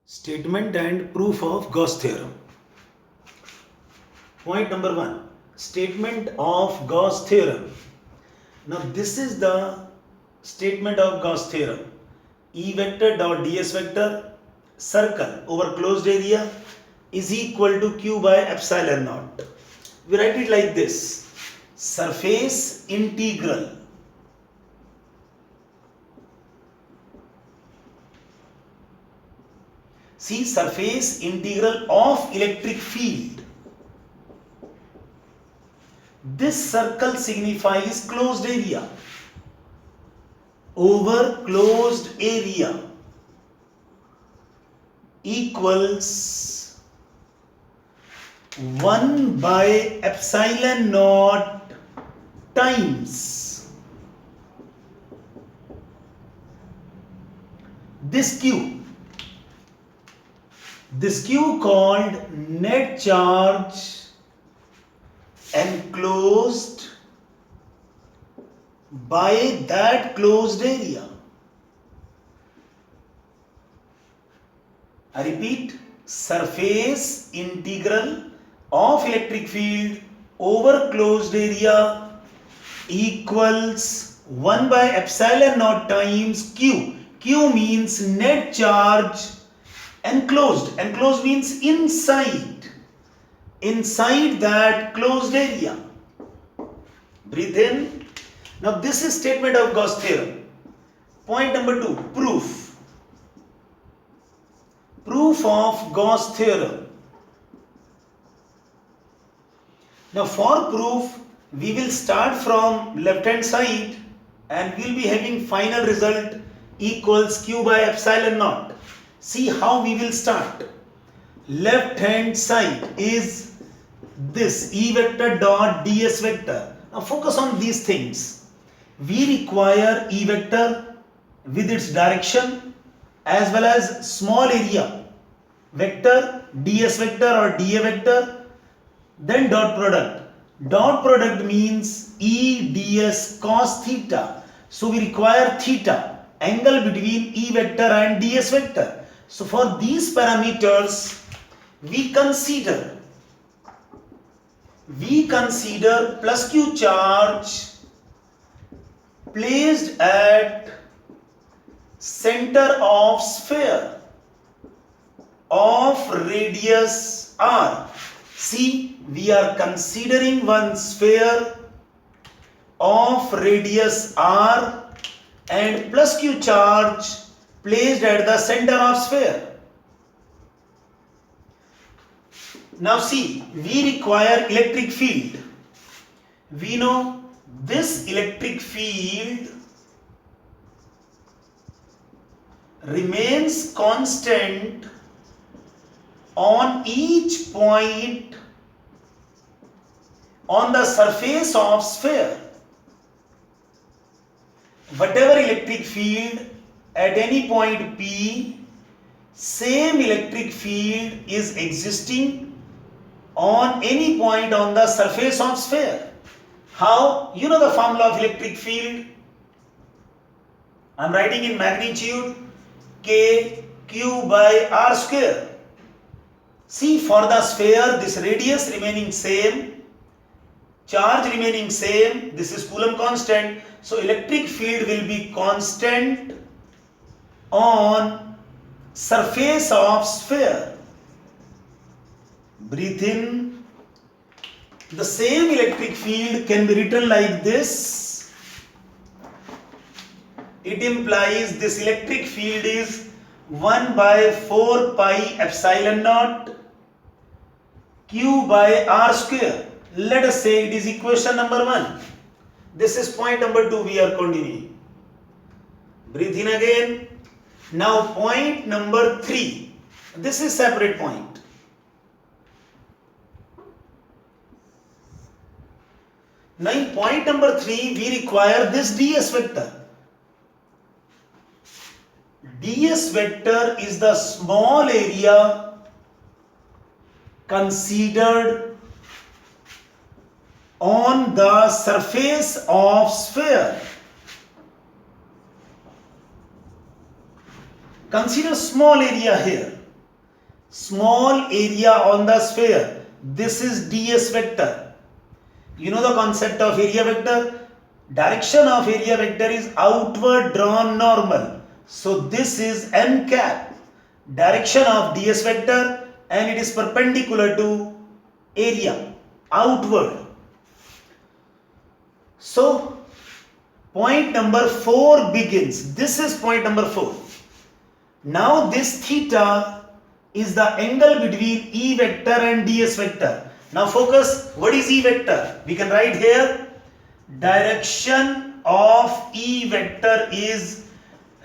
Statement and proof of Gauss theorem. Point number 1. Statement of Gauss theorem. Now this is the statement of Gauss theorem. E vector dot ds vector circle over closed area is equal to q by epsilon naught. We write it like this. Surface integral surface integral of electric field. This circle signifies closed area over closed area equals 1 by epsilon naught times this q. This q called net charge enclosed by that closed area. I repeat, surface integral of electric field over closed area equals 1 by epsilon naught times q. Q means net charge enclosed. Enclosed means inside that closed area. Breathe in. Now this is statement of Gauss theorem. Point number 2, proof. Proof of Gauss theorem. Now for proof, we will start from left hand side and we will be having final result equals q by epsilon naught. See how we will start. Left hand side is this E vector dot ds vector. Now focus on these things. We require E vector with its direction as well as small area vector, ds vector or dA vector, then dot product. Dot product means E ds cos theta. So we require theta, angle between E vector and ds vector. So for these parameters, we consider plus q charge placed at center of sphere of radius r. See, we are considering one sphere of radius r and plus q charge placed at the center of sphere. Now see, we require electric field. We know this electric field remains constant on each point on the surface of sphere. Whatever electric field at any point P, same electric field is existing on any point on the surface of sphere. How? You know the formula of electric field. I am writing in magnitude K Q by R square. See, for the sphere, this radius remaining same, charge remaining same, this is Coulomb constant. So electric field will be constant on surface of sphere. Breathe in. The same electric field can be written like this. It implies this electric field is 1 by 4 pi epsilon naught q by r square. Let us say it is equation number 1. This is point number 2 we are continuing. Breathe in again. Now point number 3. This is separate point. Now in point number 3 we require this ds vector. ds vector is the small area considered on the surface of sphere. Consider small area here. small area on the sphere. This is ds vector. You know the concept of area vector? Direction of area vector is outward drawn normal. So this is n cap, direction of ds vector, and it is perpendicular to area, outward. So point number 4 begins. This is point number 4. Now this theta is the angle between E vector and ds vector. Now focus, what is E vector? We can write here, direction of E vector is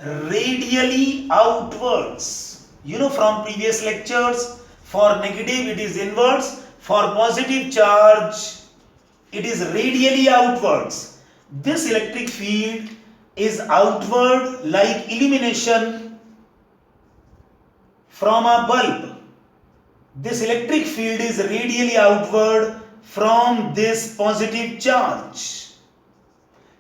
radially outwards. You know from previous lectures, for negative it is inwards, for positive charge it is radially outwards. This electric field is outward like illumination from a bulb. This electric field is radially outward from this positive charge.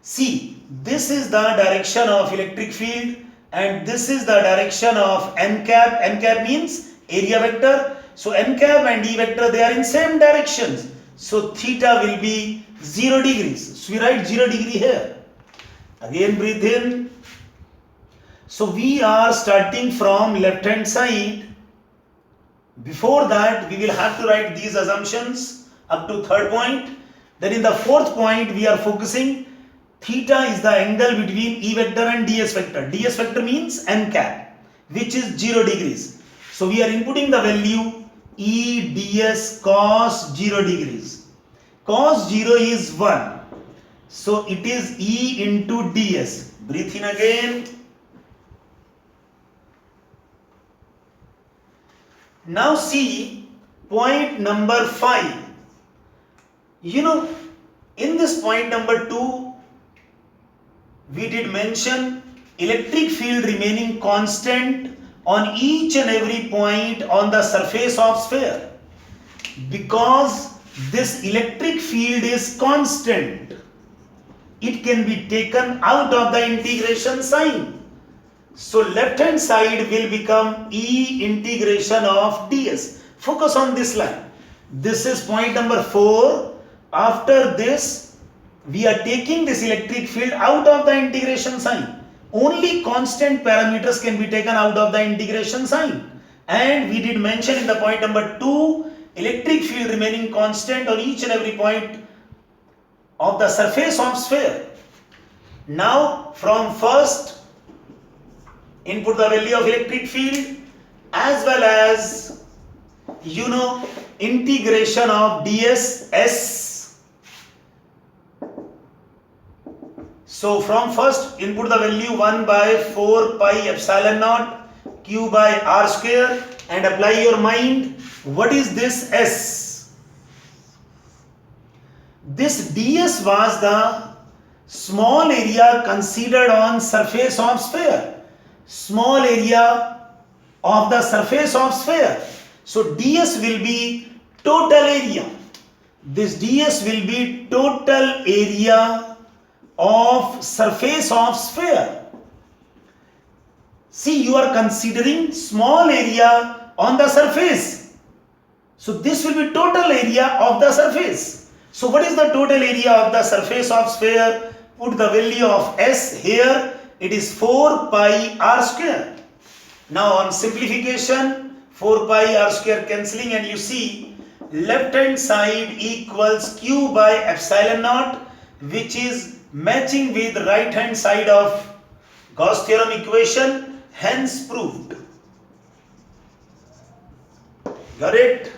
See, this is the direction of electric field and this is the direction of n cap. N cap means area vector. So n cap and E vector, they are in same directions. So theta will be 0 degrees. So we write 0 degree here. Again breathe in. So we are starting from left hand side. Before that we will have to write these assumptions up to third point. Then in the fourth point we are focusing theta is the angle between E vector and ds vector. Ds vector means n cap, which is 0 degrees. So we are inputting the value E ds cos 0 degrees. Cos 0 is 1. So it is E into ds. Breathe in again. Now see point number 5. You know, in this point number 2, we did mention electric field remaining constant on each and every point on the surface of sphere. Because this electric field is constant, it can be taken out of the integration sign. So left hand side will become E integration of ds. Focus on this line. This is point number 4. After this, we are taking this electric field out of the integration sign. Only constant parameters can be taken out of the integration sign. And we did mention in the point number 2, electric field remaining constant on each and every point of the surface of sphere. Now from first, input the value of electric field as well as, you know, integration of ds s. So from first input the value 1 by 4 pi epsilon naught q by r square and apply your mind. What is this s? This ds was the small area considered on surface of sphere. Small area of the surface of sphere. So ds will be total area. This ds will be total area of surface of sphere. See, you are considering small area on the surface. So this will be total area of the surface. So what is the total area of the surface of sphere? Put the value of s here. It is 4 pi r square. Now on simplification, 4 pi r square cancelling, and you see left hand side equals q by epsilon naught, which is matching with right hand side of Gauss theorem equation, hence proved. Got it?